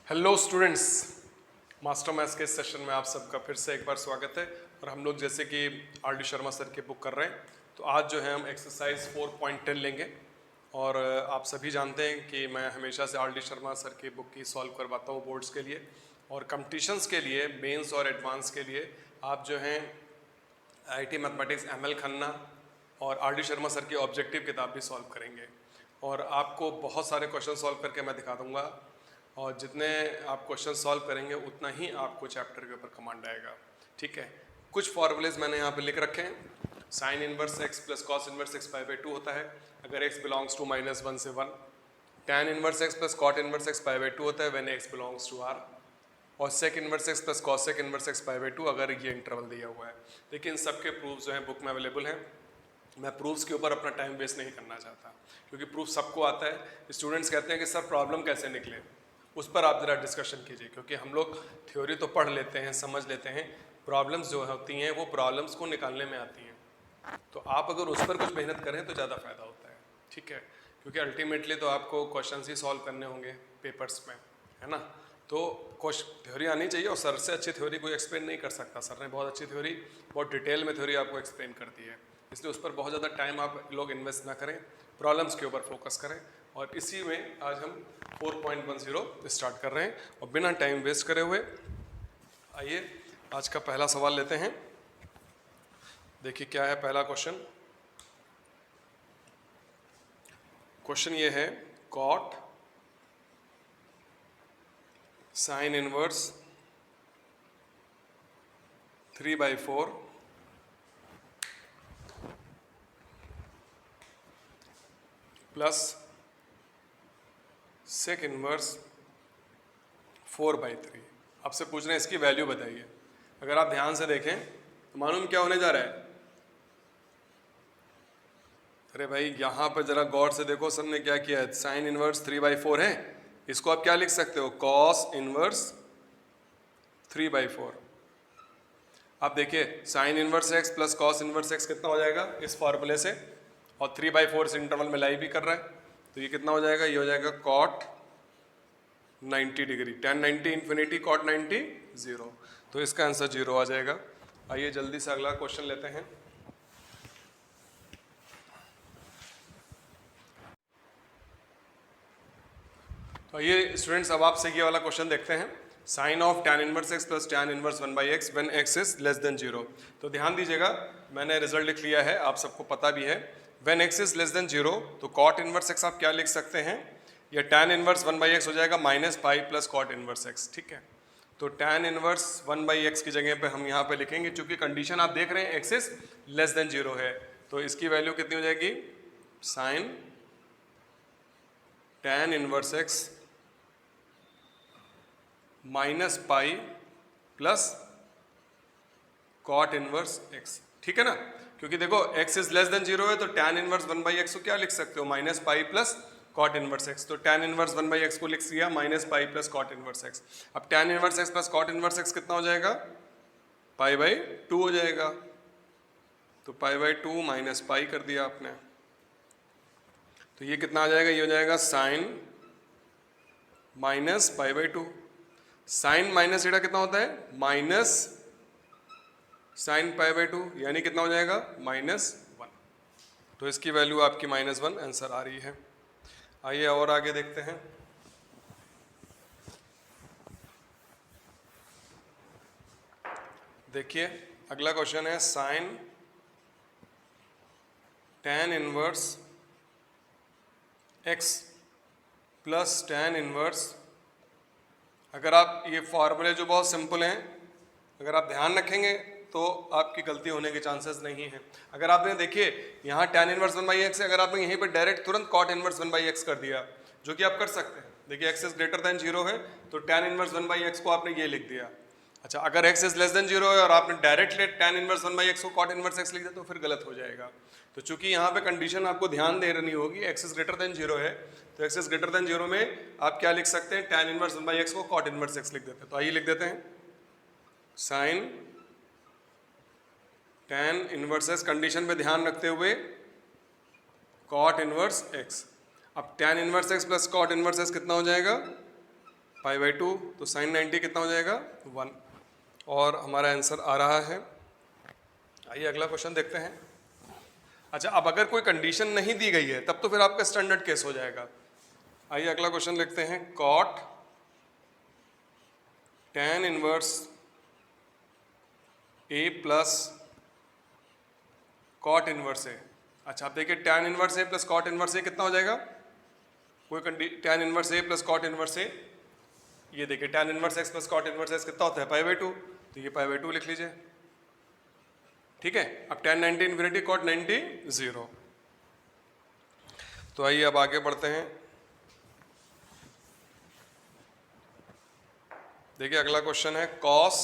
Hello students, master maths के इस session में आप सबका फिर से एक बार स्वागत है। और हम लोग जैसे कि आर डी शर्मा सर की बुक कर रहे हैं, तो आज जो है हम एक्सरसाइज 4.10 लेंगे। और आप सभी जानते हैं कि मैं हमेशा से आर डी शर्मा सर की बुक की सॉल्व करवाता हूँ बोर्ड्स के लिए, और कंपटीशंस के लिए, मेंस और एडवांस के लिए आप जो हैं आईआईटी मैथमेटिक्स एमएल खन्ना और आर डी शर्मा सर की ऑब्जेक्टिव किताब भी सॉल्व करेंगे। और आपको बहुत सारे क्वेश्चन सॉल्व करके मैं दिखा दूंगा, और जितने आप क्वेश्चन सॉल्व करेंगे उतना ही आपको चैप्टर के ऊपर कमांड आएगा। ठीक है, कुछ फॉर्मूलेज मैंने यहाँ पे लिख रखे हैं। Sine inverse x plus cos inverse x पाई/2 होता है अगर एक्स बिलोंग्स टू -1 से 1। Tan inverse x plus cot inverse x पाई/2 होता है when x belongs to R. और sec inverse x plus cosec inverse x पाई/2 अगर ये इंटरवल दिया हुआ है। देखिए इन सब के प्रूफ जो हैं बुक में अवेलेबल हैं। मैं प्रूफ्स के ऊपर अपना टाइम वेस्ट नहीं करना चाहता, क्योंकि प्रूफ सबको आता है। स्टूडेंट्स कहते हैं कि सर प्रॉब्लम कैसे निकले, उस पर आप ज़रा डिस्कशन कीजिए, क्योंकि हम लोग थ्योरी तो पढ़ लेते हैं, समझ लेते हैं, प्रॉब्लम्स जो होती हैं वो प्रॉब्लम्स को निकालने में आती हैं। तो आप अगर उस पर कुछ मेहनत करें तो ज़्यादा फ़ायदा होता है। ठीक है, क्योंकि अल्टीमेटली तो आपको क्वेश्चन ही सॉल्व करने होंगे पेपर्स में, है ना। तो थ्योरी आनी चाहिए, और सर से अच्छी थ्योरी कोई एक्सप्लेन नहीं कर सकता। सर ने बहुत अच्छी थ्योरी, बहुत डिटेल में थ्योरी आपको एक्सप्लेन कर दी है, इसलिए उस पर बहुत ज़्यादा टाइम आप लोग इन्वेस्ट ना करें, प्रॉब्लम्स के ऊपर फोकस करें। और इसी में आज हम 4.10 स्टार्ट कर रहे हैं, और बिना टाइम वेस्ट करे हुए आइए आज का पहला सवाल लेते हैं। देखिए क्या है पहला क्वेश्चन। क्वेश्चन ये है, cot sine inverse 3/4 plus sec inverse 4/3। आपसे पूछ रहे हैं इसकी वैल्यू बताइए। अगर आप ध्यान से देखें तो मालूम क्या होने जा रहा है। अरे भाई यहाँ पर जरा गौर से देखो, सर ने क्या किया है। साइन इनवर्स 3/4 है, इसको आप क्या लिख सकते हो, कॉस इनवर्स 3/4। आप देखिए sign inverse x plus cos inverse x कितना हो जाएगा इस फॉर्मूले से, और 3/4 से इंटरवल में लाई भी कर रहा है, तो ये कितना हो जाएगा, ये हो जाएगा cot 90 degree. tan 90 infinity, cot 90 0, तो इसका आंसर 0 आ जाएगा। आइए जल्दी से अगला क्वेश्चन लेते हैं। तो आइए स्टूडेंट्स अब आपसे ये वाला क्वेश्चन देखते हैं। Sine of tan inverse x plus tan inverse 1/x when x is less than 0। तो ध्यान दीजिएगा, मैंने रिजल्ट लिख लिया है, आप सबको पता भी है। When x is less than 0 तो cot इनवर्स x आप क्या लिख सकते हैं, या tan इनवर्स 1/x हो जाएगा -pi plus cot inverse x। ठीक है, तो tan इनवर्स 1/x की जगह पे हम यहाँ पे लिखेंगे, चूंकि कंडीशन आप देख रहे हैं x इज लेस देन 0 है, तो इसकी वैल्यू कितनी हो जाएगी, sine tan inverse x -pi plus cot inverse x। ठीक है ना, क्योंकि देखो x इज लेस देन 0 है, तो tan इनवर्स 1/x को क्या लिख सकते हो, -pi plus cot inverse x। तो tan इनवर्स 1/x को लिख दिया -pi plus cot inverse x। अब tan inverse x plus cot inverse x कितना हो जाएगा, पाई/2 हो जाएगा। तो पाई/2 माइनस पाई कर दिया आपने, तो ये कितना आ जाएगा, ये हो जाएगा साइन माइनस पाई/2। साइन माइनस थीटा कितना होता है, माइनस साइन पाई/2, यानी कितना हो जाएगा, -1। तो इसकी वैल्यू आपकी -1 आंसर आ रही है। आइए और आगे देखते हैं। देखिए अगला क्वेश्चन है, sine tan inverse x plus tan inverse. अगर आप ये फॉर्मूले जो बहुत सिंपल हैं, अगर आप ध्यान रखेंगे तो आपकी गलती होने के चांसेस नहीं हैं। अगर आपने देखिए यहाँ tan इनवर्स 1/x है, अगर आपने यहीं पर डायरेक्ट तुरंत cot इनवर्स 1/x कर दिया, जो कि आप कर सकते हैं। देखिए x इज ग्रेटर देन 0 है, तो tan इनवर्स 1/x को आपने ये लिख दिया। अच्छा, अगर x इज लेस देन 0 है और आपने डायरेक्ट tan इनवर्स 1/x को cot इनवर्स x लिख दिया, तो फिर गलत हो जाएगा। तो चूंकि यहाँ पे कंडीशन आपको ध्यान देनी होगी, x इज ग्रेटर देन 0 है, तो x इज ग्रेटर देन 0 में आप क्या लिख सकते हैं, tan इनवर्स 1/x को cot इनवर्स x लिख देते हैं। तो आइए लिख देते हैं, sine tan inverse x, condition पे ध्यान रखते हुए cot इनवर्स x। अब tan inverse x plus cot inverse x कितना हो जाएगा, पाई बाई 2, तो साइन 90 कितना हो जाएगा 1, और हमारा आंसर आ रहा है। आइए अगला क्वेश्चन देखते हैं। अच्छा, अब अगर कोई कंडीशन नहीं दी गई है तब तो फिर आपका स्टैंडर्ड केस हो जाएगा। आइए अगला क्वेश्चन लिखते हैं। Cot tan inverse A plus cot inverse A. अच्छा, आप देखिए tan inverse A plus cot inverse A कितना हो जाएगा। कोई tan inverse A plus cot inverse A, ये देखिए tan inverse x plus cot inverse x कितना होता है पाई बाई 2, तो ये पाई बाई 2 लिख लीजिए। ठीक है, अब tan 90 इन्फिनिटी कॉट 90 0। तो आइए अब आगे बढ़ते हैं। देखिए अगला क्वेश्चन है। Cos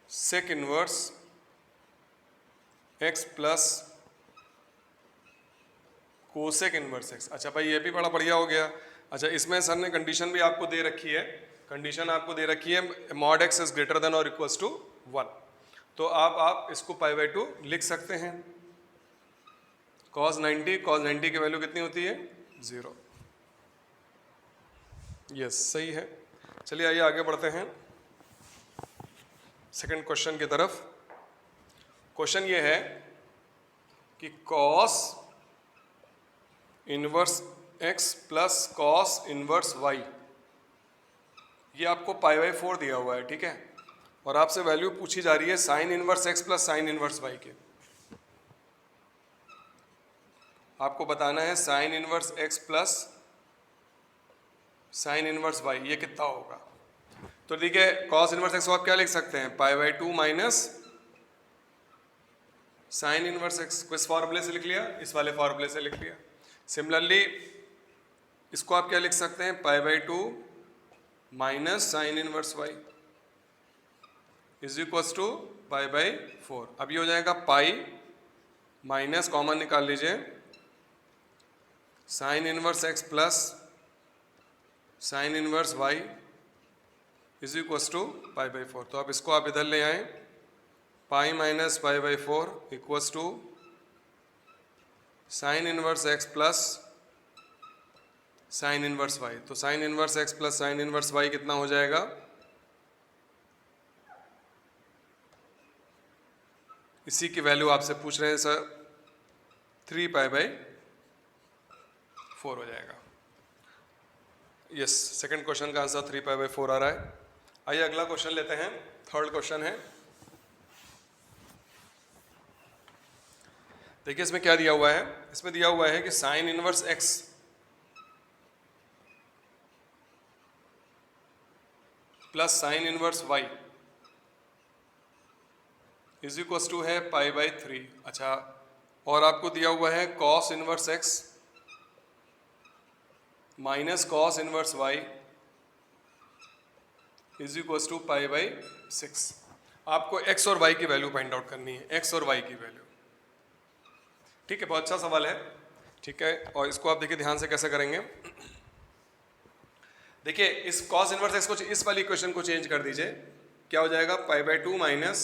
sec inverse x plus cosec inverse x. अच्छा भाई, ये भी बड़ा बढ़िया हो गया। अच्छा, इसमें सर ने कंडीशन भी आपको दे रखी है। कंडीशन आपको दे रखी है mod x is greater than और इक्वल्स टू 1, तो आप इसको पाई बाई 2 लिख सकते हैं। कॉस 90 की वैल्यू कितनी होती है 0। यस, सही है। चलिए आइए आगे बढ़ते हैं सेकंड क्वेश्चन की तरफ। क्वेश्चन ये है कि cos inverse x plus cos inverse y, ये आपको पाई बाई 4 दिया हुआ है। ठीक है, और आपसे वैल्यू पूछी जा रही है sine inverse x plus sine inverse y के। आपको बताना है sine inverse x plus sine inverse y ये कितना होगा। तो देखिए कॉस इनवर्स एक्स को आप क्या लिख सकते हैं, pi by 2 minus sine inverse x को इस फॉर्मूले से लिख लिया, इस वाले फॉर्मूले से लिख लिया। सिमिलरली इसको आप क्या लिख सकते हैं, pi by 2 minus sine inverse y is equals to pi by 4। अब ये हो जाएगा पाई माइनस कॉमन निकाल लीजिए, sine inverse x plus sine inverse y is equals to pi by 4। तो अब इसको आप इधर ले आए, pi minus pi by 4 equals to sine inverse x plus sine inverse y. तो sine inverse x plus sine inverse y कितना हो जाएगा, इसी की वैल्यू आपसे पूछ रहे हैं सर, 3 पाई बाई 4 हो जाएगा। यस, सेकंड क्वेश्चन का आंसर 3 पाई बाई 4 आ रहा है। आइए अगला क्वेश्चन लेते हैं। थर्ड क्वेश्चन है। देखिए इसमें क्या दिया हुआ है, इसमें दिया हुआ है कि sine inverse x plus sine inverse y is equals to है पाई बाई 3। अच्छा, और आपको दिया हुआ है cos inverse x minus cos inverse y is equals to pi by 6। आपको एक्स और वाई की वैल्यू फाइंड आउट करनी है, एक्स और वाई की वैल्यू। ठीक है, बहुत अच्छा सवाल है। ठीक है, और इसको आप देखिए ध्यान से कैसे करेंगे। देखिए इस कॉस इनवर्स एक्स को, इस वाली इक्वेशन को चेंज कर दीजिए, क्या हो जाएगा, pi by 2 minus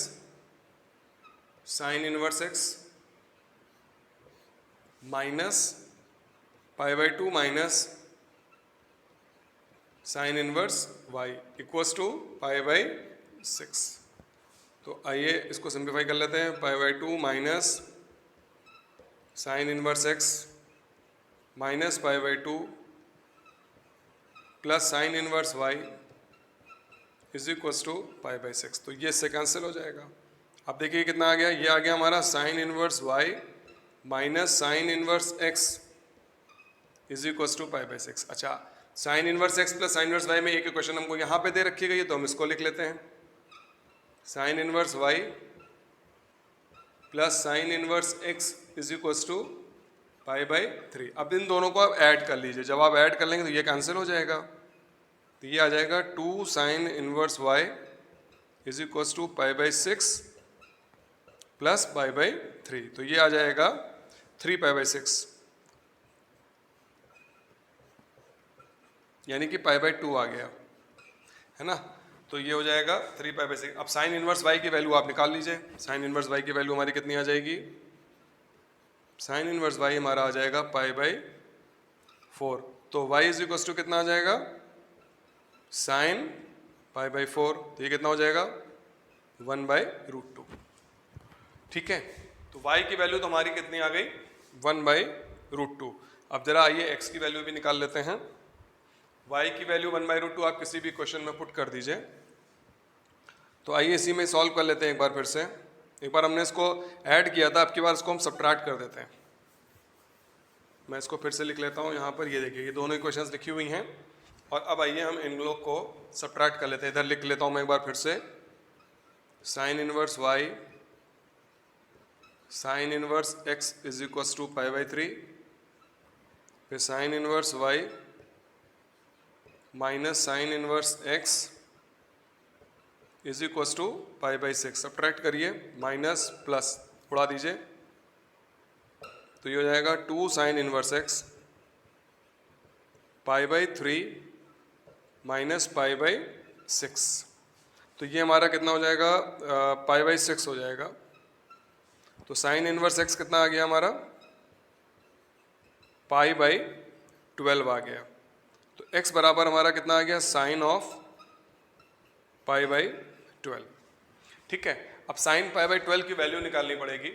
sine inverse x minus pi by 2 minus sine inverse y equals to pi by 6। तो आइए इसको सिंप्लीफाई कर लेते हैं, pi by 2 minus sine inverse x minus pi by 2 plus sine inverse y is equals to pi by 6। तो ये इससे cancel हो जाएगा। अब देखिए कितना आ गया, ये आ गया हमारा sine inverse y minus sine inverse x is equals to pi by 6। अच्छा, sine inverse x plus sine inverse y में एक इक्वेशन हमको यहाँ पे दे रखी गई है, तो हम इसको लिख लेते हैं, sine inverse y plus sine inverse x is equals to pi by 3। अब इन दोनों को आप ऐड कर लीजिए, जब आप ऐड कर लेंगे तो ये कैंसिल हो जाएगा। तो ये आ जाएगा 2 sine inverse y is equals to pi by 6 plus pi by 3। तो ये आ जाएगा 3 पाई बाई 6, यानी कि पाई बाई 2 आ गया, है ना। तो ये हो जाएगा 3 पाई बाई 6। अब साइन इनवर्स वाई की वैल्यू आप निकाल लीजिए। साइन इनवर्स वाई की वैल्यू हमारी कितनी आ जाएगी, साइन इनवर्स वाई हमारा आ जाएगा पाई बाई 4। तो y इज इक्वल टू कितना आ जाएगा, साइन π/4, तो ये कितना हो जाएगा 1/√2। ठीक है, तो y की वैल्यू तो हमारी कितनी आ गई 1/√2। अब जरा आइए x की वैल्यू भी निकाल लेते हैं। y की वैल्यू 1/√2 आप किसी भी क्वेश्चन में पुट कर दीजिए। तो आइए इसी में सॉल्व कर लेते हैं एक बार फिर से। एक बार हमने इसको ऐड किया था, अब की बार इसको हम सब्ट्रैक्ट कर देते हैं। मैं इसको फिर से लिख लेता हूँ यहाँ पर, ये देखिए ये दोनों इक्वेशंस लिखी हुई हैं। और अब आइए हम इन लोग को सब्ट्रैक्ट कर लेते हैं। इधर लिख लेता हूँ मैं एक बार फिर से, sine inverse y sine inverse x is equal to π/3, फिर sine inverse y minus sine inverse x is equal to π/6। Subtract करिए, माइनस प्लस उड़ा दीजिए, तो ये हो जाएगा 2 साइन इनवर्स x π/3 माइनस π/6। तो ये हमारा कितना हो जाएगा, π/6 हो जाएगा। तो साइन इनवर्स x कितना आ गया हमारा, π/12 आ गया। तो x बराबर हमारा कितना आ गया, साइन ऑफ π/12। ठीक है, अब साइन π/12 की वैल्यू निकालनी पड़ेगी।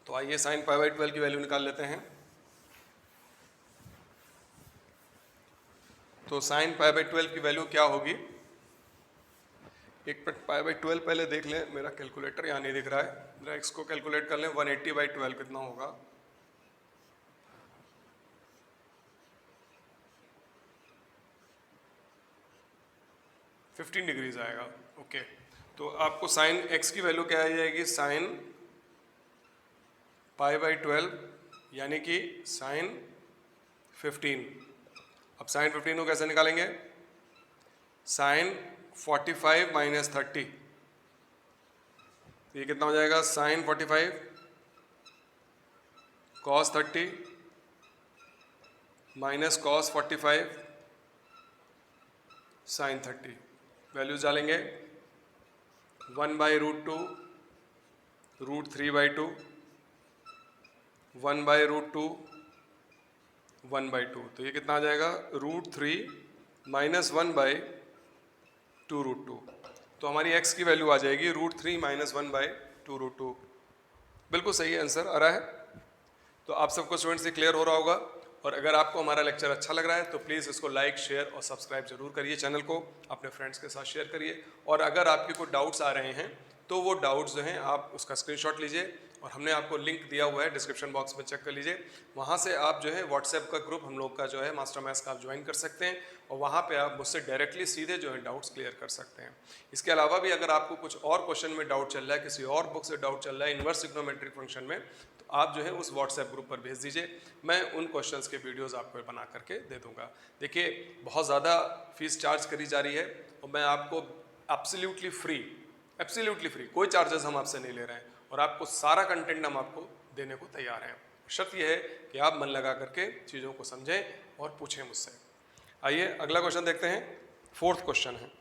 तो आइए साइन π/12 की वैल्यू निकाल लेते हैं। तो साइन π/12 की वैल्यू क्या होगी, एक मिनट π/12 पहले देख लें, मेरा कैलकुलेटर यहाँ नहीं दिख रहा है, जरा x को कैलकुलेट कर लें। 180/12 कितना होगा, $15 डिग्रीज आएगा। ओके, तो आपको साइन x की वैल्यू क्या आ जाएगी, साइन π/12 यानी कि साइन 15। अब साइन 15 को कैसे निकालेंगे, साइन 45 माइनस 30, ये कितना हो जाएगा, sine 45 cos 30 minus cos 45 sine 30। Values डालेंगे, 1/√2 √3/2 1/√2 1/2। तो ये कितना आ जाएगा, √3 माइनस 1/2√2। तो हमारी x की वैल्यू आ जाएगी √3 माइनस 1/2√2। बिल्कुल सही आंसर आ रहा है। तो आप सबको स्टूडेंट्स से क्लियर हो रहा होगा। और अगर आपको हमारा लेक्चर अच्छा लग रहा है तो प्लीज़ इसको लाइक, शेयर और सब्सक्राइब जरूर करिए, चैनल को अपने फ्रेंड्स के साथ शेयर करिए। और अगर आपके कोई डाउट्स आ रहे हैं तो वो डाउट्स जो हैं आप उसका स्क्रीनशॉट लीजिए, और हमने आपको लिंक दिया हुआ है डिस्क्रिप्शन बॉक्स में, चेक कर लीजिए। वहाँ से आप जो है व्हाट्सएप का ग्रुप हम लोग का जो है मास्टर मैथ्स का आप ज्वाइन कर सकते हैं, और वहाँ पे आप मुझसे डायरेक्टली सीधे जो है डाउट्स क्लियर कर सकते हैं। इसके अलावा भी अगर आपको कुछ और क्वेश्चन में डाउट चल रहा है, किसी और बुक से डाउट चल रहा है इन्वर्स ट्रिग्नोमेट्रिक फंक्शन में, तो आप जो है उस व्हाट्सएप ग्रुप पर भेज दीजिए, मैं उन क्वेश्चंस के वीडियोस आपको बना करके दे दूंगा। देखिए बहुत ज़्यादा फीस चार्ज करी जा रही है, और मैं आपको एब्सोल्युटली फ्री कोई चार्जेस हम आपसे नहीं ले रहे हैं, और आपको सारा कंटेंट हम आपको देने को तैयार हैं। शर्त यह है कि आप मन लगा करके चीज़ों को समझें और पूछें मुझसे। आइए अगला क्वेश्चन देखते हैं। 4th क्वेश्चन है,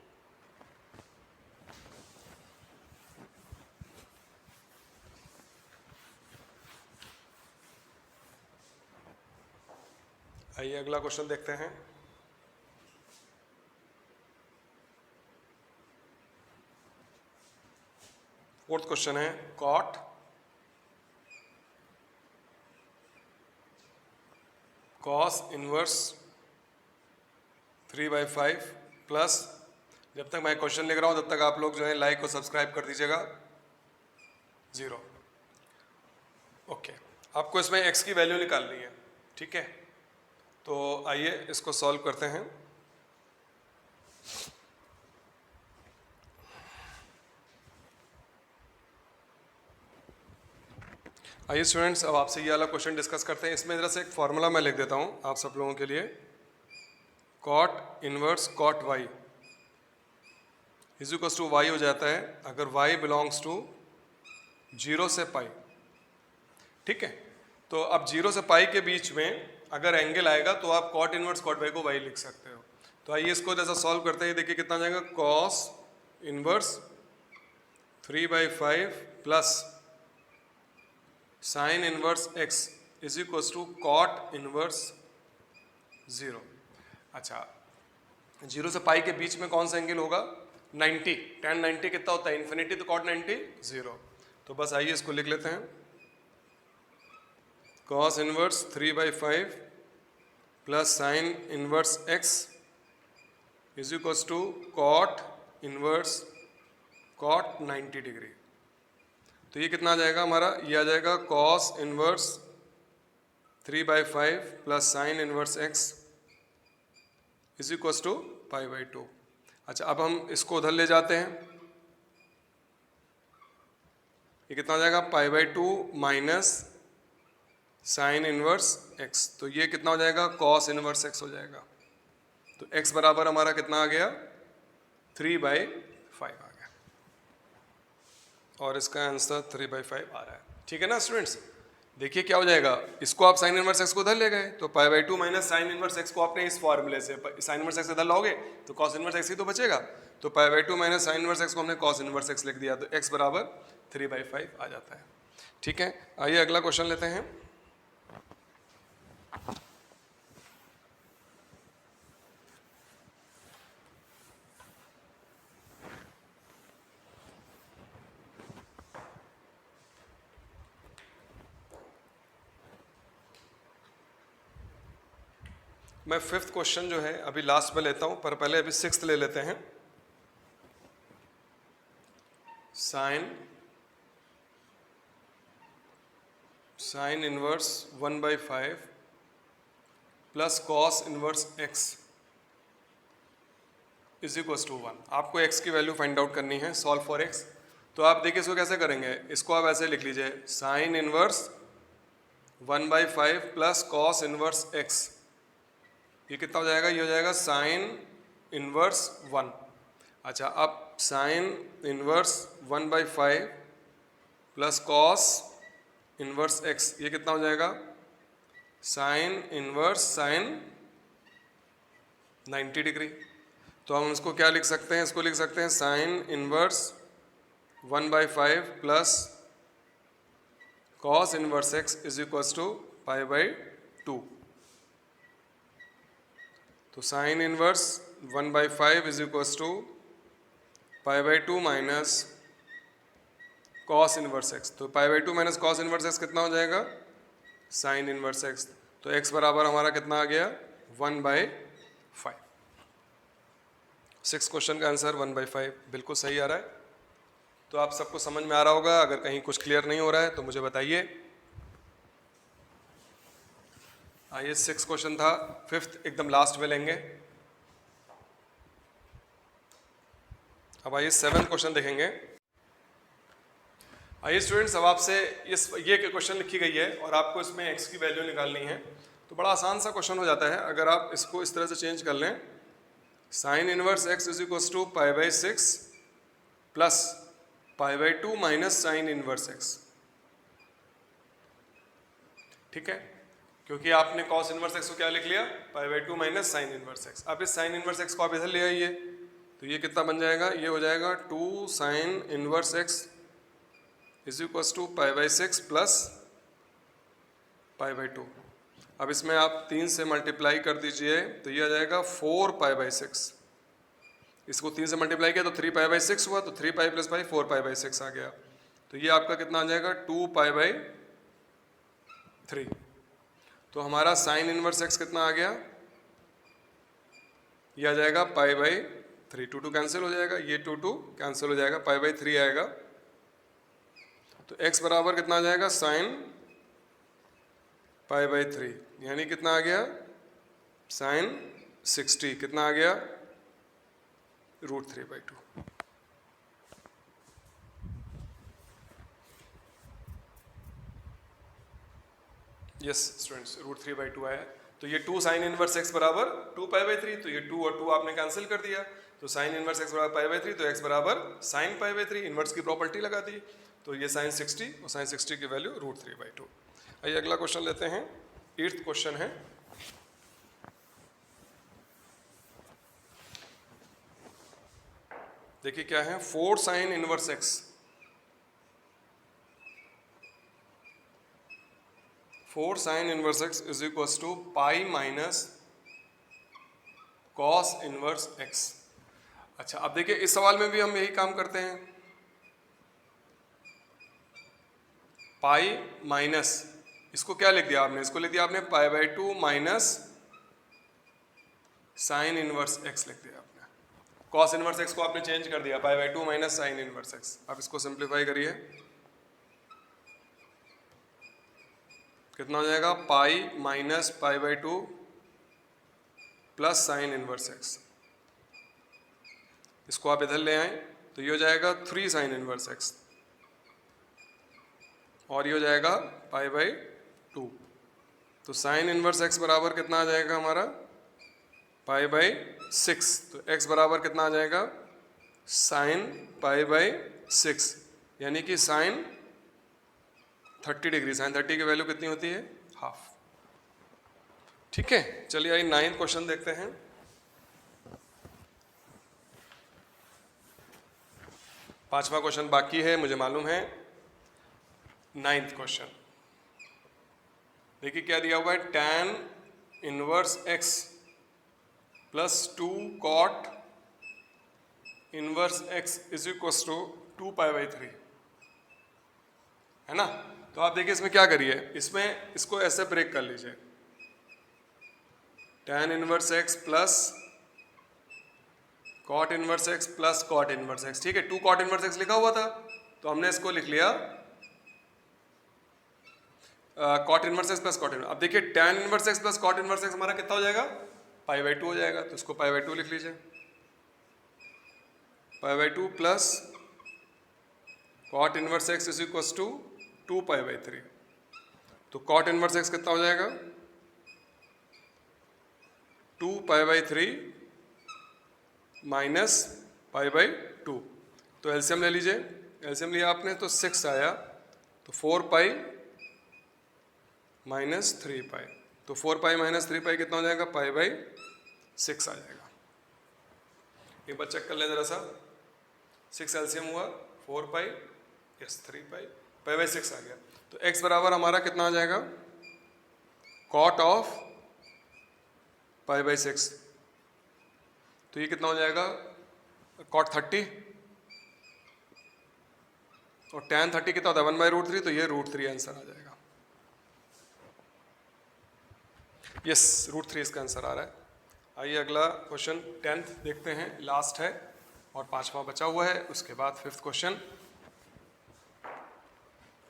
आइए अगला क्वेश्चन देखते हैं। फोर्थ क्वेश्चन है, कॉट कॉस इनवर्स 3/5 प्लस, जब तक मैं क्वेश्चन लिख रहा हूं तब तक आप लोग जो है लाइक और सब्सक्राइब कर दीजिएगा, 0। ओके, आपको इसमें x की वैल्यू निकालनी है, ठीक है। तो आइए इसको सॉल्व करते हैं। आइए स्टूडेंट्स, अब आपसे ये वाला क्वेश्चन डिस्कस करते हैं। इसमें जरा से एक फार्मूला मैं लिख देता हूँ आप सब लोगों के लिए। Cot inverse cot y is equal to y हो जाता है अगर y बिलोंग्स टू 0 से पाई, ठीक है। तो अब 0 से पाई के बीच में अगर एंगल आएगा तो आप कॉट इनवर्स कॉट y को y लिख सकते हो। तो आइए इसको जैसा सॉल्व करते हैं। देखिए कितना जाएगा, cos inverse 3/5 plus sine inverse x is equal to cot inverse 0। अच्छा, 0 से पाई के बीच में कौन सा एंगल होगा? 90। tan 90 कितना होता है? इन्फिनिटी, तो cot 90 0। तो बस आइए इसको लिख लेते हैं, cos inverse 3/5 plus sine inverse x is equals to cot inverse cot 90 degree. तो ये कितना आ जाएगा हमारा? ये आ जाएगा cos inverse 3/5 plus sine inverse x is equals to π/2। अच्छा, अब हम इसको उधर ले जाते हैं, ये कितना हो जाएगा? π/2 माइनस साइन इनवर्स x, तो ये कितना हो जाएगा? cos इनवर्स x हो जाएगा। तो x बराबर हमारा कितना आ गया? 3/5 आ गया, और इसका आंसर 3/5 आ रहा है। ठीक है ना स्टूडेंट्स? देखिए क्या हो जाएगा, इसको आप साइन इनवर्स x को उधर ले गए, तो π/2 माइनस साइन इनवर्स x को आपने इस फॉर्मूले से साइन इनवर्स x इधर लाओगे तो cos इनवर्स x ही तो बचेगा। तो π/2 माइनस साइन इनवर्स x को हमने cos इनवर्स x लिख दिया, तो x बराबर 3/5 आ जाता है। ठीक है, आइए अगला क्वेश्चन लेते हैं। मैं 5th क्वेश्चन जो है अभी लास्ट में लेता हूं, पर पहले अभी 6th ले लेते हैं। Sine inverse 1/5 plus cos inverse x is equals to 1। आपको x की वैल्यू फाइंड आउट करनी है, सॉल्व फॉर x। तो आप देखिए इसको कैसे करेंगे, इसको आप ऐसे लिख लीजिए, sine inverse 1/5 plus cos inverse x, ये कितना हो जाएगा? ये हो जाएगा साइन इनवर्स 1। अच्छा, अब sign inverse 1/5 plus cos inverse x, ये कितना हो जाएगा? Sine inverse sine 90 degree. तो हम इसको क्या लिख सकते हैं? इसको लिख सकते हैं sine inverse 1/5 plus cos inverse x is equals to π/2। तो sine inverse 1/5 is equals to π/2 minus cos inverse x। तो π/2 माइनस कॉस इनवर्स x कितना हो जाएगा? Sine inverse x। तो x बराबर हमारा कितना आ गया? 1/5। 6 क्वेश्चन का आंसर 1/5 बिल्कुल सही आ रहा है। तो आप सबको समझ में आ रहा होगा, अगर कहीं कुछ क्लियर नहीं हो रहा है तो मुझे बताइए। आइए 6 क्वेश्चन था, 5th एकदम लास्ट में लेंगे। अब आइए 7th क्वेश्चन देखेंगे। आइए स्टूडेंट्स, अब आपसे ये क्वेश्चन लिखी गई है और आपको इसमें x की वैल्यू निकालनी है। तो बड़ा आसान सा क्वेश्चन हो जाता है अगर आप इसको इस तरह से चेंज कर लें, sine inverse x is equals to π/6 plus π/2 minus sine inverse x। ठीक है, क्योंकि आपने cos इनवर्स x को क्या लिख लिया? π/2 माइनस साइन इनवर्स x। अब इस साइन इनवर्स x को आप इधर ले आइए, तो ये कितना बन जाएगा? ये हो जाएगा 2 sine inverse x is equals to π/6 plus π/2। अब इसमें आप 3 से मल्टीप्लाई कर दीजिए, तो ये आ जाएगा 4 π/6। इसको 3 से मल्टीप्लाई किया तो 3 π/6 हुआ, तो 3 पाई प्लस पाई 4 π/6 आ गया। तो ये आपका कितना आ जाएगा? 2 π/3। तो हमारा साइन इनवर्स x कितना आ गया? ये आ जाएगा π/3। 2 कैंसिल हो जाएगा, ये 2 कैंसिल हो जाएगा, π/3 आएगा। तो x बराबर कितना आ जाएगा? साइन π/3, यानी कितना आ गया? साइन 60। कितना आ गया? √3/2। यस स्टूडेंट्स, √3/2 आया। तो ये 2 साइन इनवर्स x बराबर 2 π/3, तो ये 2 और 2 आपने कैंसिल कर दिया, तो साइन इनवर्स x बराबर π/3, तो x बराबर साइन π/3, इनवर्स की प्रॉपर्टी लगा दी। तो ये साइन 60 और साइन 60 की वैल्यू √3/2। आइए अगला क्वेश्चन लेते हैं, 8th क्वेश्चन है। देखिए क्या है, 4 sine inverse x, 4 sine inverse x is equals to pi minus cos inverse x. अच्छा, अब देखिए इस सवाल में भी हम यही काम करते हैं, पाई माइनस, इसको क्या लिख दिया आपने, इसको लिख दिया आपने पाई by 2 minus sine inverse x लिख दिया आपने। कॉस इनवर्स एक्स को आपने चेंज कर दिया, पाई by 2 minus sine inverse x. अब इसको सिंप्लीफाई करिए, कितना हो जाएगा, पाई minus pi by 2 plus sine inverse x. इसको आप इधर ले आए तो ये हो जाएगा 3 साइन इनवर्स एक्स, और ये हो जाएगा पाई बाई 2। तो साइन इनवर्स एक्स बराबर कितना आ जाएगा हमारा, पाई बाई 6। तो एक्स बराबर कितना आ जाएगा, साइन पाई बाई 6, यानी कि साइन 30 डिग्री। साइन 30 की वैल्यू कितनी होती है, हाफ। ठीक है, चलिए आइए 9th क्वेश्चन देखते हैं। पांचवा क्वेश्चन बाकी है, मुझे मालूम है। 9th क्वेश्चन देखिए क्या दिया हुआ है, tan inverse x plus 2 cot inverse x is equal to 2 pi by 3, है ना। तो आप देखिए इसमें क्या करिए, इसमें इसको ऐसे ब्रेक कर लीजिए, tan inverse x plus cot inverse x plus cot inverse x। ठीक है, 2 कॉट इनवर्स x लिखा हुआ था तो हमने इसको लिख लिया cot inverse x plus cot inverse. अब देखिए tan inverse x plus cot inverse x हमारा कितना हो जाएगा, पाई बाई 2 हो जाएगा। तो इसको पाई बाई 2 लिख लीजिए, pi by 2 plus cot inverse x is equal to 2 pi by 3। तो कॉट इनवर्स एक्स कितना हो जाएगा, 2 pi by 3 minus pi by 2। तो एलसीएम ले लीजिए, एलसीएम लिया आपने तो 6 आया, तो 4 पाई माइनस 3 पाई। तो 4 पाई माइनस 3 पाई कितना हो जाएगा, पाई बाई 6 आ जाएगा। एक बार चेक कर लें जरा सा, 6 एलसीएम हुआ, 4 पाई यस 3 पाई, पाई बाई 6 आ गया। तो x बराबर हमारा कितना आ जाएगा, कॉट ऑफ पाई बाई 6। तो ये कितना हो जाएगा, कॉट 30, और tan 30 कितना होता है, 1 बाई रूट 3, तो ये रूट 3 आंसर आ जाएगा। यस, रूट 3 इसका आंसर आ रहा है। आइए अगला क्वेश्चन 10th देखते हैं, लास्ट है और 5वां बचा हुआ है। उसके बाद 5th क्वेश्चन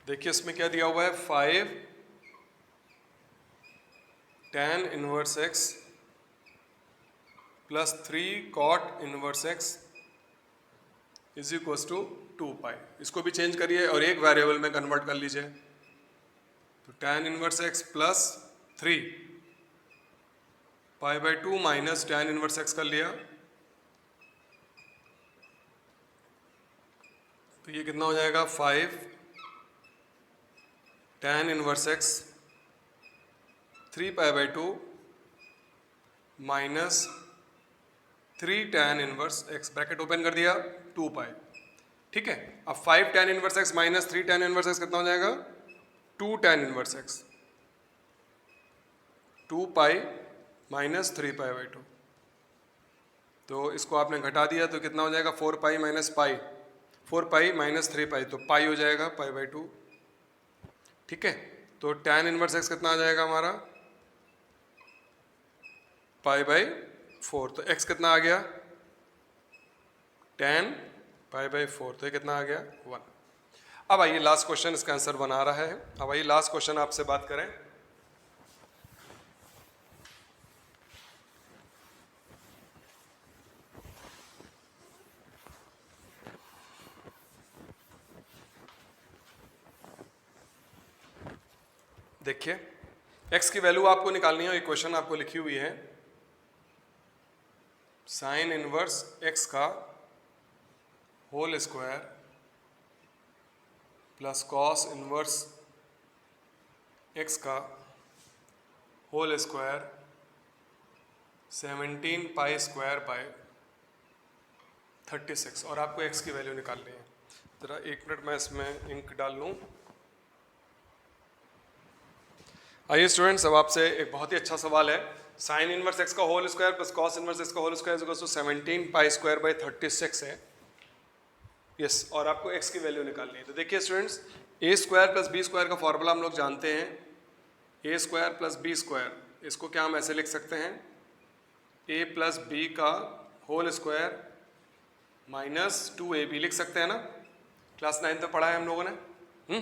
देखिए, इसमें क्या दिया हुआ है, 5 tan inverse x plus 3 cot inverse x is equal to 2 pi. इसको भी चेंज करिए और एक वेरिएबल में कन्वर्ट कर लीजिए। तो tan inverse x plus 3 pi by 2 minus tan inverse x कर लिया, तो ये कितना हो जाएगा, 5 tan inverse x 3 pi by 2 minus 3 tan inverse x, bracket open कर दिया, 2 पाई। ठीक है, अब 5 tan inverse x minus 3 tan inverse x कितना हो जाएगा, 2 tan inverse x, 2 pi minus 3 pi by 2। तो इसको आपने घटा दिया तो कितना हो जाएगा, 4 पाई माइनस पाई, 4 पाई माइनस 3 पाई, तो पाई हो जाएगा पाई बाई 2। ठीक है, तो tan इनवर्स x कितना आ जाएगा हमारा, पाई बाई 4। तो x कितना आ गया, tan पाई बाई 4, तो ये कितना आ गया, 1। अब आइए लास्ट क्वेश्चन, इसका आंसर बना रहा है। अब आइए लास्ट क्वेश्चन आपसे बात करें। देखिए x की वैल्यू आपको निकालनी है, इक्वेशन आपको लिखी हुई है, साइन इनवर्स x का whole square plus cos inverse x का whole square 17 pi square by 36, और आपको x की वैल्यू निकालनी है। ज़रा 1 मिनट मैं इसमें इंक डाल लूँ। आइए स्टूडेंट्स, अब आपसे एक बहुत ही अच्छा सवाल है। साइन इनवर्स एक्स का whole square plus cos inverse x का whole square equals to 17 pi square by 36 है। यस, और आपको एक्स की वैल्यू निकालनी है। तो देखिए स्टूडेंट्स, ए स्क्वायर प्लस बी स्क्वायर का फॉर्मूला हम लोग जानते हैं, ए स्क्वायर प्लस बी स्क्वायर, इसको क्या हम ऐसे लिख सकते हैं, ए प्लस बी का होल स्क्वायर माइनस 2ab लिख सकते हैं ना, क्लास 9 तक पढ़ा है हम लोगों ने।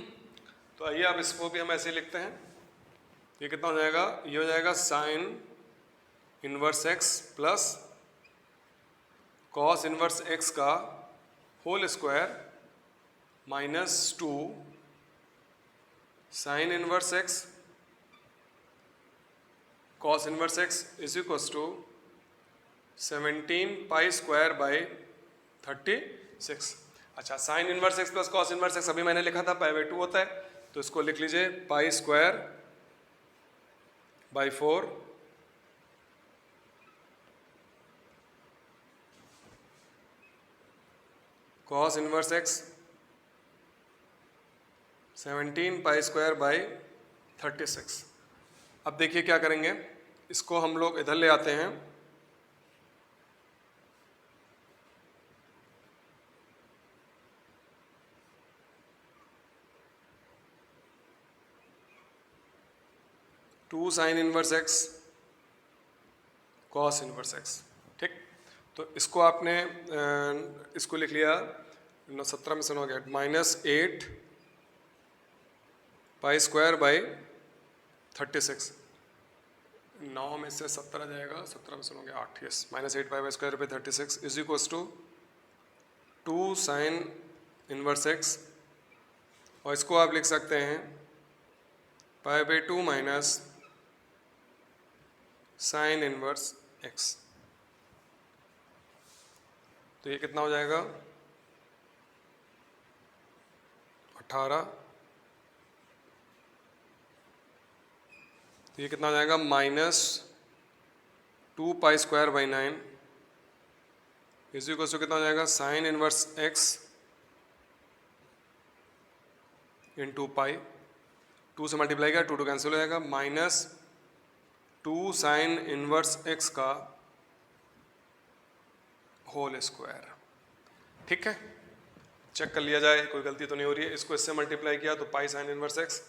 तो आइए अब इसको भी हम ऐसे लिखते हैं। ये कितना हो जाएगा, ये हो जाएगा sine inverse x plus cos inverse x का whole square minus 2 sine inverse x cos inverse x is equals to 17 pi square by 36। अच्छा, sine inverse x plus cos inverse x अभी मैंने लिखा था पाई बाई 2 होता है, तो इसको लिख लीजिए पाई square by 4 cos inverse x 17 pi square by 36। अब देखिए क्या करेंगे, इसको हम लोग इधर ले आते हैं, two sine inverse x cos inverse x. ठीक, तो इसको आपने इसको लिख लिया 17 में से हो गया माइनस 8 पाई स्क्वायर बाई 36। 9 में से 17 आ जाएगा, 17 में से हो गया 8, yes, minus 8 pi square by 36 is equals to 2 sine inverse x, और इसको आप लिख सकते हैं pi by 2 minus sine inverse x. तो ये कितना हो जाएगा 18, तो ये कितना हो जाएगा माइनस 2 पाई स्क्वायर बाई 9 इसी को कितना हो जाएगा sine inverse x into pi, 2 से मल्टीप्लाई किया 2 कैंसिल हो जाएगा, माइनस 2 साइन इनवर्स एक्स का होल स्क्वायर। ठीक है, चेक कर लिया जाए कोई गलती तो नहीं हो रही है। इसको इससे मल्टीप्लाई किया तो पाई साइन इनवर्स एक्स,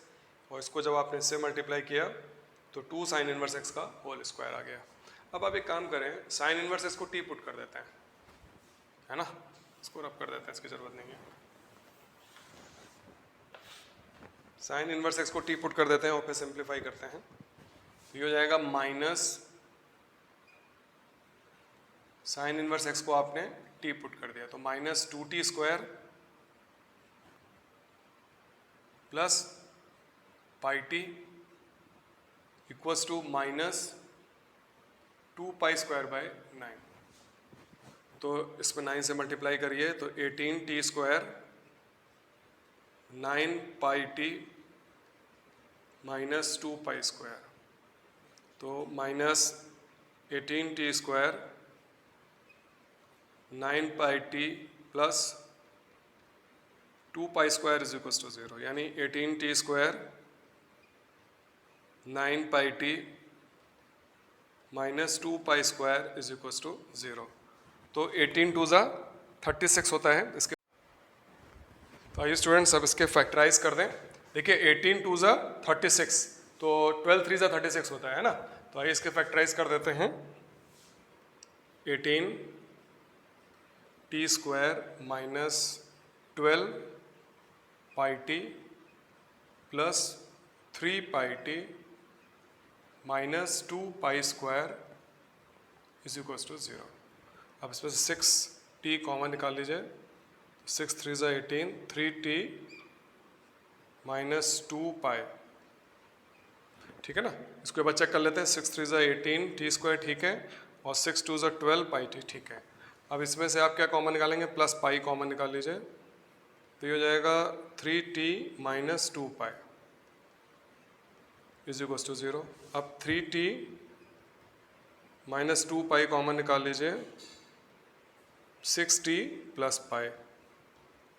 और इसको जब आपने इससे मल्टीप्लाई किया तो 2 साइन इनवर्स एक्स का होल स्क्वायर आ गया। अब आप एक काम करें, साइन इनवर्स एक्स को टी पुट कर देते हैं, है ना, इसको रब कर देते हैं, इसकी जरूरत नहीं है। साइन इनवर्स एक्स को टी पुट कर देते हैं और फिर सिंप्लीफाई करते हैं, तो ये हो जाएगा माइनस साइन इनवर्स एक्स को आपने टी पुट कर दिया तो minus 2t square plus pi t equals to minus 2 pi square by 9। तो इसमें 9 से मल्टीप्लाई करिए तो 18t square 9 pi t minus 2 pi square, तो minus 18t square 9 pi t plus 2 pi square is equals to 0, यानी 18t square 9 pi t minus 2 pi square is equals to 0। तो 18 2 ज़ा 36 होता है इसके। तो आइए स्टूडेंट्स अब इसके फैक्टराइज कर दें। देखिए 18 2 ज़ा 36, तो 12 3 ज़ा 36 होता है ना। तो आइए इसके फैक्टराइज कर देते हैं। 18 t square minus 12 pi t plus 3 pi t minus 2 pi square is equals to 0। अब इसमें से 6t कॉमन निकाल लीजिए, 6 3 ज़ा 18, 3t माइनस 2 पाई, ठीक है ना। इसको एक बार चेक कर लेते हैं, 6 3 ज़ा 18 टी स्क्वायर ठीक है, और 6 2 ज़ा 12 पाई टी ठीक है। अब इसमें से आप क्या कॉमन निकालेंगे, प्लस पाई कॉमन निकाल लीजिए, तो ये हो जाएगा 3t minus 2 pi is equals to 0। अब 3t माइनस 2 पाई कॉमन निकाल लीजिए, 6t plus pi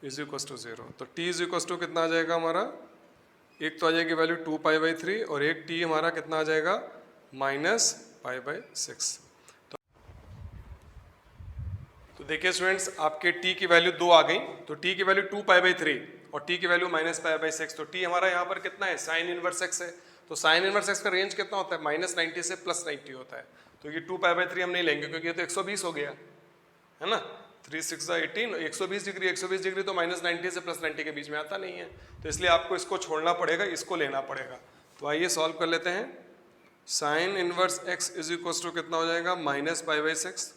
is equals to 0। तो t इज इक्वल्स टू कितना आ जाएगा हमारा, एक तो आ जाएगी वैल्यू 2 पाई बाई 3 और एक t हमारा कितना आ जाएगा माइनस पाई बाई 6। तो देखिए स्टूडेंट्स, आपके t की वैल्यू 2 आ गई, तो t की वैल्यू 2 पाई बाई 3 और t की वैल्यू माइनस पाई बाई 6। तो t हमारा यहाँ पर कितना है, साइन इनवर्स x है। तो साइन इनवर्स x का रेंज कितना होता है, -90 से +90 होता है। तो ये 2 पाई बाई 3 हम नहीं लेंगे क्योंकि ये तो 120 हो गया है ना। 3 6 18, 120 डिग्री, 120 डिग्री तो -90 से +90 के बीच में आता नहीं है, तो इसलिए आपको इसको छोड़ना पड़ेगा, इसको लेना पड़ेगा। तो आइए सॉल्व कर लेते हैं। Sine inverse x is equal to कितना हो जाएगा, माइनस पाई बाई 6।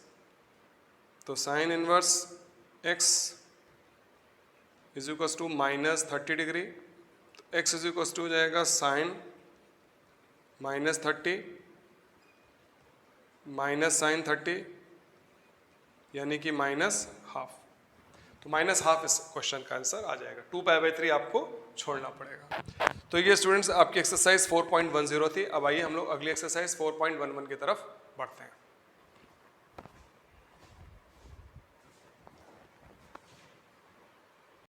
तो sine inverse x is equal to -30 degree, तो x इज इक्वल टू हो जाएगा साइन -30 माइनस साइन 30 यानी कि -½ तो -½ इस क्वेश्चन का आंसर आ जाएगा। 2 पाई बाई 3 आपको छोड़ना पड़ेगा। तो ये स्टूडेंट्स आपकी एक्सरसाइज 4.10 थी। अब आइए हम लोग अगली एक्सरसाइज 4.11 की तरफ बढ़ते हैं।